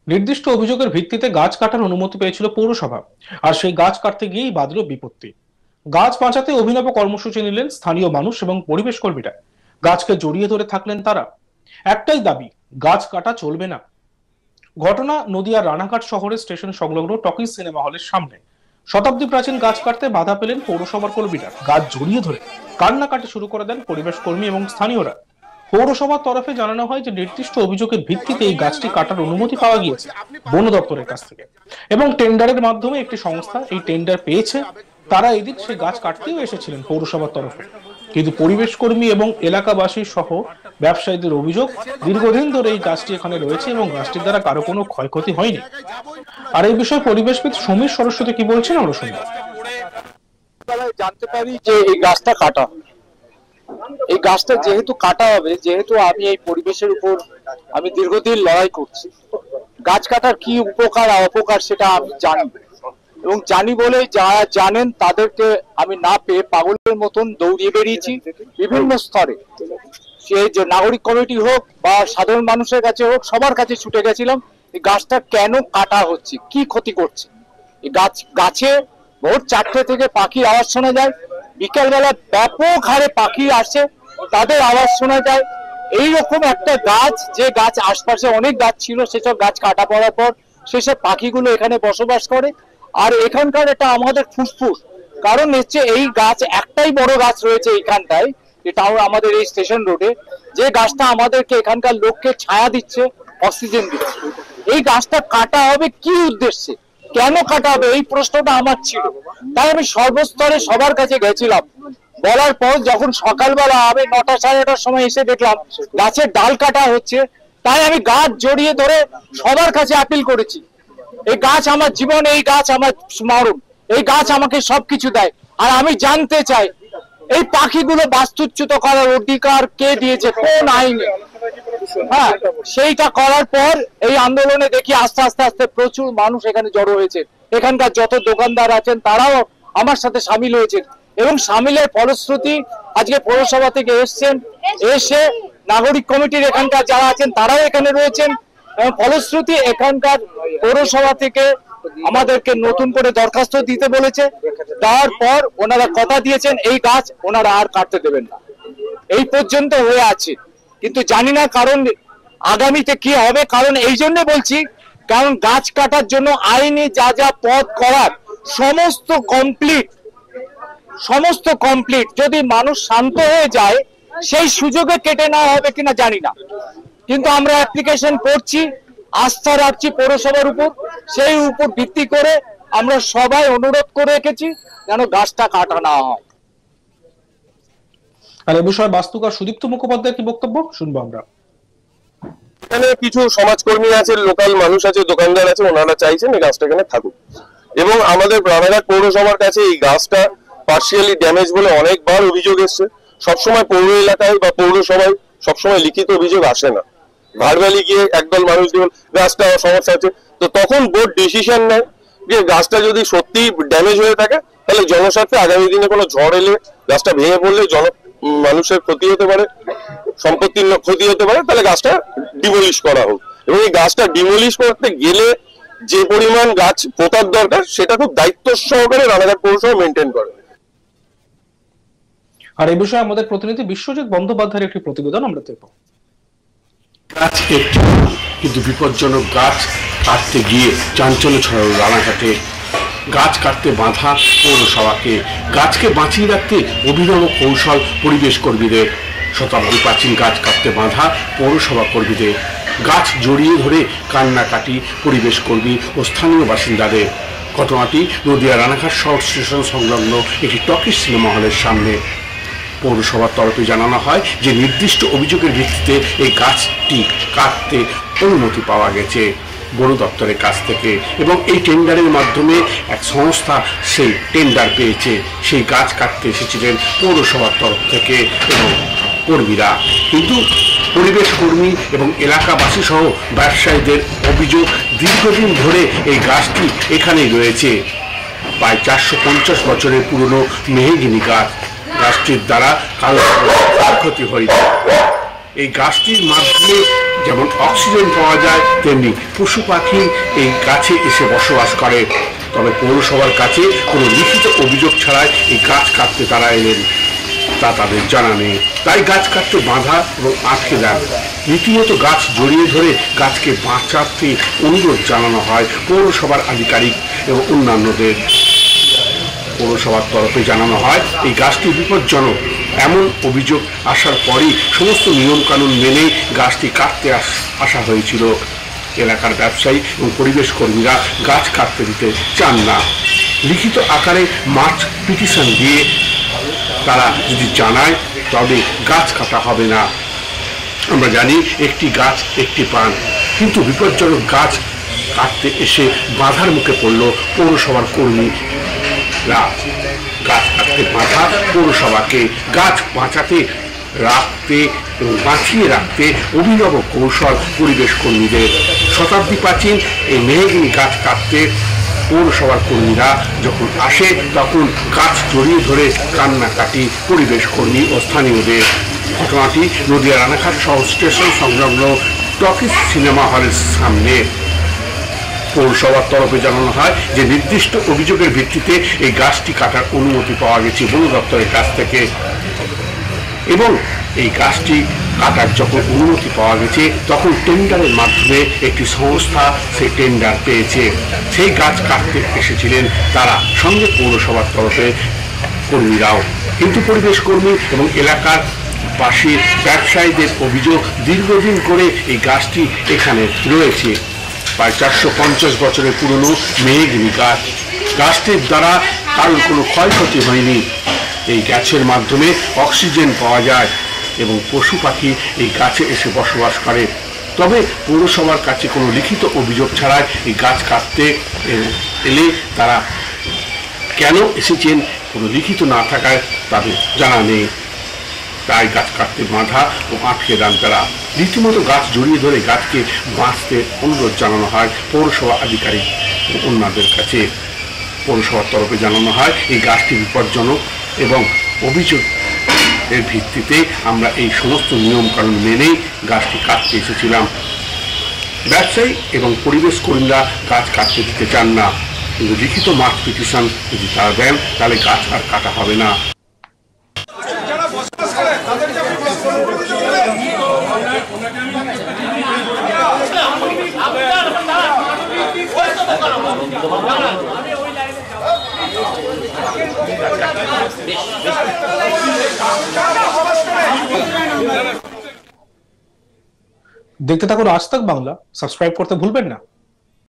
নির্দিষ্ট অভিযোগের ভিত্তিতে গাছ কাটার অনুমতি পেয়েছিল পৌরসভা, আর সেই গাছ কাটতে গিয়েই বাঁধল বিপত্তি। গাছ বাঁচাতে অভিনব কর্মসূচি নিলেন স্থানীয় মানুষ এবং পরিবেশ কর্মীরা। গাছকে জড়িয়ে ধরে থাকলেন তারা। একটাই দাবি, গাছ কাটা চলবে না। ঘটনা নদিয়ার রানাঘাট শহরের স্টেশন সংলগ্ন টকিজ সিনেমা হলের সামনে। শতাব্দী প্রাচীন গাছ কাটতে বাধা পেলেন পৌরসভার কর্মীরা। গাছ জড়িয়ে ধরে কান্নাকাটি শুরু করে দেন পরিবেশ কর্মী এবং স্থানীয়রা। পৌরসভার তরফে জানানো হয় যে নির্দিষ্ট অভিযোগের ভিত্তিতে এই গাছটি কাটার অনুমতি পাওয়া গিয়েছে বন দপ্তরের কাছ থেকে, এবং টেন্ডারের মাধ্যমে একটি সংস্থা এই টেন্ডার পেয়েছে। তারা এদিক সে গাছ কাটতেও এসেছিলেন পৌরসভার তরফে, কিন্তু পরিবেশ কর্মী এবং এলাকাবাসী সহ ব্যবসায়ীদের অভিযোগ, দীর্ঘদিন ধরে এই গাছটি এখানে রয়েছে এবং গাছটির দ্বারা কারো কোনো ক্ষয়ক্ষতি হয়নি। আর এই বিষয়ে পরিবেশবিদ সমীর সরস্বতী কি বলছেন আমরা শুনবো। জানতে পারি যে এই গাছটা কাটা, এই গাছটা যেহেতু কাটা হবে, যেহেতু আমি এই পরিবেশের উপর আমি দীর্ঘদিন লড়াই করছি, গাছ কাটার কি উপকার আর অপকার সেটা আমি জানি, এবং জানি বলে যারা জানেন তাদেরকে আমি না পেয়ে পাগলের মতন দৌড়িয়ে বেরিয়েছি বিভিন্ন স্তরে। সে যে নাগরিক কমিটি হোক বা সাধারণ মানুষের কাছে হোক, সবার কাছে ছুটে গেছিলাম এই গাছটা কেন কাটা হচ্ছে, কি ক্ষতি করছে। এই গাছে ভোর 4টে থেকে পাখির আওয়াজ শোনা যায়, বিকেলবেলা ব্যাপক হারে পাখি আসে, তাদের আওয়াজ শোনা যায়। এইরকম একটা গাছ, যে গাছ আশপাশে অনেক গাছ ছিল, সেসব গাছ কাটা পড়ার পর সেসব পাখিগুলো এখানে বসবাস করে। আর এখানকার এটা আমাদের ফুসফুস, কারণ হচ্ছে এই গাছ একটাই বড় গাছ রয়েছে এইখানটায়, এটাও আমাদের এই স্টেশন রোডে, যে গাছটা আমাদেরকে এখানকার লোককে ছায়া দিচ্ছে, অক্সিজেন দিচ্ছে। এই গাছটা কাটা হবে কি উদ্দেশ্যে, কেন কাটা হবে, এই প্রশ্নটা আমার ছিল। তাই আমি সর্বস্তরে সবার কাছে গেছিলাম, বলার পর যখন সকালবেলা আমি 9টা সাড়ে 9টার সময় এসে দেখলাম গাছের ডাল কাটা হচ্ছে, তাই আমি গাছ জড়িয়ে ধরে সবার কাছে আপিল করেছি, এই গাছ আমার জীবন, এই গাছ আমার স্মরণ, এই গাছ আমাকে সবকিছু দেয়। আর আমি জানতে চাই এই পাখিগুলো বাস্তুচ্যুত করার অধিকার কে দিয়েছে, কোন আইনে। হ্যাঁ, সেইটা করার পর এই আন্দোলনে দেখি আস্তে আস্তে আস্তে প্রচুর মানুষ এখানে জড়ো হয়েছে। এখানকার যত দোকানদার আছেন তারাও আমার সাথে সামিল হয়েছেন, এবং সামিলের ফলশ্রুতি আজকে পৌরসভা থেকে এসছেন, এসে নাগরিক কমিটির এখানকার যারা আছেন তারাও এখানে রয়েছেন, এবং ফলশ্রুতি এখানকার পৌরসভা থেকে আমাদেরকে নতুন করে দরখাস্ত দিতে বলেছে। তারপর ওনারা কথা দিয়েছেন এই গাছ ওনারা আর কাটতে দেবেন না, এই পর্যন্ত হয়ে আছে। কিন্তু জানি না কারণ আগামীতে কি হবে। কারণ এই জন্য বলছি, কারণ গাছ কাটার জন্য আইনি যা যা পথ করার সমস্ত কমপ্লিট। যদি মানুষ শান্ত হয়ে যায় সেই সুযোগে কেটে নেওয়া হবে কিনা জানি না, কিন্তু আমরা অ্যাপ্লিকেশন করছি, আস্থা রাখছি পৌরসভার উপর। সেই উপর ভিত্তি করে আমরা সবাই অনুরোধ করে রেখেছি যেন গাছটা কাটা না হয়। আর এ বিষয়ে বাস্তুকার সুদীপ্ত মুখোপাধ্যায়ের কি বক্তব্য শুনবো আমরা। এখানে কিছু সমাজকর্মী আছে, লোকাল মানুষ আছে, দোকানদার আছে, ওনারা চাইছেন এই গাছটা এখানে থাকুক। এবং আমাদের রানাঘাট পৌরসভার কাছে এই গাছটা পার্সিয়ালি ড্যামেজ বলে অনেকবার অভিযোগ এসছে। সবসময় পৌর এলাকায় বা পৌরসভায় সবসময় লিখিত অভিযোগ আসে না, ভারবালি গিয়ে একদল মানুষ দেখুন গাছটা সমস্যা আছে, তো তখন বোর্ড ডিসিশন নেয় যে গাছটা যদি সত্যি ড্যামেজ হয়ে থাকে তাহলে জনস্বার্থে আগামী দিনে কোনো ঝড় এলে গাছটা ভেঙে পড়লে মানুষের ক্ষতি হতে পারে, সম্পত্তির ক্ষতি হতে পারে, তাহলে গাছটা ডিমোলিশ করা হোক। এবং এই গাছটা ডিমোলিশ করতে গেলে যে পরিমাণ গাছ পোতার দরকার সেটা খুব দায়িত্ব সহকারে রানাঘাট পৌরসভা মেনটেন করে। আর এই বিষয়ে আমাদের প্রতিনিধি বিশ্বজিৎ বন্দ্যোপাধ্যায়ের একটি প্রতিবেদন আমরা দেখব। গাছ একটি কিন্তু বিপজ্জনক গাছ কাটতে গিয়ে চাঞ্চল্য ছড়ালো রানাঘাটে। গাছ কাটতে বাধা পৌরসভাকে, গাছকে বাঁচিয়ে রাখতে অভিনব কৌশল পরিবেশ কর্মীদের। শতাব্দী প্রাচীন গাছ কাটতে বাধা পৌরসভা কর্মীদের, গাছ জড়িয়ে ধরে কান্নাকাটি পরিবেশ কর্মী ও স্থানীয় বাসিন্দাদের। ঘটনাটি নদিয়া রানাঘাট শহর স্টেশন সংলগ্ন একটি টকিজ সিনেমা হলের সামনে। পৌরসভার তরফে জানানো হয় যে নির্দিষ্ট অভিযোগের ভিত্তিতে এই গাছটি কাটতে অনুমতি পাওয়া গেছে বন দপ্তরের কাছ থেকে, এবং এই টেন্ডারের মাধ্যমে এক সংস্থা সেই টেন্ডার পেয়েছে। সেই গাছ কাটতে এসেছিলেন পৌরসভার তরফ থেকে এবং কর্মীরা, কিন্তু পরিবেশ কর্মী এবং এলাকাবাসী সহ ব্যবসায়ীদের অভিযোগ দীর্ঘদিন ধরে এই গাছটি এখানেই রয়েছে। প্রায় 450 বছরের পুরনো মেহগিনি গাছ, গাছটির দ্বারা কারো ক্ষতি হয়েছে। এই গাছটির মাধ্যমে যেমন অক্সিজেন পাওয়া যায়, তেমনি পশু পাখি এই গাছে এসে বসবাস করে। তবে পৌরসভার কাছে কোনো লিখিত অভিযোগ ছাড়াই এই গাছ কাটতে তারা এলেন তা তাদের জানা নেই। তাই গাছ কাটতে বাধা এবং আটকে দেন। রীতিমতো গাছ জড়িয়ে ধরে গাছকে বাঁচাতে অনুরোধ জানানো হয় পৌরসভার আধিকারিক এবং অন্যান্যদের। পৌরসভার তরফে জানানো হয় এই গাছটি বিপজ্জনক। এমন অভিযোগ আসার পরই সমস্ত নিয়মকানুন মেনে গাছটি কাটতে আসা হয়েছিল। এলাকার ব্যবসায়ী এবং পরিবেশ কর্মীরা গাছ কাটতে দিতে চান না। লিখিত আকারে মার্চ পিটিশন দিয়ে তারা যদি জানায় তবে গাছ কাটা হবে না। আমরা জানি একটি গাছ একটি প্রাণ, কিন্তু বিপজ্জনক গাছ কাটতে এসে বাধার মুখে পড়ল পৌরসভার কর্মীরা। গাছ কাটতে বাধা পৌরসভাকে গাছ বাঁচাতে রাখতে এবং বাঁচিয়ে রাখতে অভিনব কৌশল পরিবেশ কর্মীদের। শতাব্দী প্রাচীন এই মেহগিনি গাছ কাটতে পৌরসভার কর্মীরা যখন আসে তখন গাছ জড়িয়ে ধরে কান্নাকাটি পরিবেশ কর্মী ও স্থানীয়দের। ঘটনাটি নদিয়া রানাঘাট শহর স্টেশন সংলগ্ন টকিজ সিনেমা হলের সামনে। পৌরসভার তরফে জানানো হয় যে নির্দিষ্ট অভিযোগের ভিত্তিতে এই গাছটি কাটার অনুমতি পাওয়া গেছে বন দপ্তরের কাছ থেকে, এবং এই গাছটি কাটার যখন অনুমতি পাওয়া গেছে তখন টেন্ডারের মাধ্যমে একটি সংস্থা সেই টেন্ডার পেয়েছে। সেই গাছ কাটতে এসেছিলেন তারা, সঙ্গে পৌরসভার তরফে কর্মীরাও। কিন্তু পরিবেশ কর্মী এবং এলাকার পাশের ব্যবসায়ীদের অভিযোগ দীর্ঘদিন করে এই গাছটি এখানে রয়েছে। প্রায় 450 বছরের পুরনো মেহগিনি গাছ। গাছটির দ্বারা কারোর কোনো ক্ষয়ক্ষতি হয়নি। এই গাছের মাধ্যমে অক্সিজেন পাওয়া যায় এবং পশু পাখি এই গাছে এসে বসবাস করে। তবে পৌরসভার কাছে কোনো লিখিত অভিযোগ ছাড়াই এই গাছ কাটতে এলে তারা কেন এসেছেন কোনো লিখিত না থাকায় তাদের জানা নেই। তাই গাছ কাটতে বাধা ও আটকে দেন তারা। রীতিমতো গাছ জড়িয়ে ধরে গাছকে বাঁচতে অনুরোধ জানানো হয় পৌরসভা আধিকারিক ও অন্যদের কাছে। পৌরসভার তরফে জানানো হয় এই গাছটি বিপজ্জনক এবং অভিযোগ এর ভিত্তিতে আমরা এই সমস্ত নিয়মকানুন মেনেই গাছটি কাটতে এসেছিলাম। ব্যবসায়ী এবং পরিবেশ কর্মীরা গাছ কাটতে দিতে চান না, কিন্তু লিখিত মার্চ পিটিশন যদি তারা দেন তাহলে গাছ আর কাটা হবে না। দেখতে থাকুন আজ তাক বাংলা। সাবস্ক্রাইব করতে ভুলবেন না।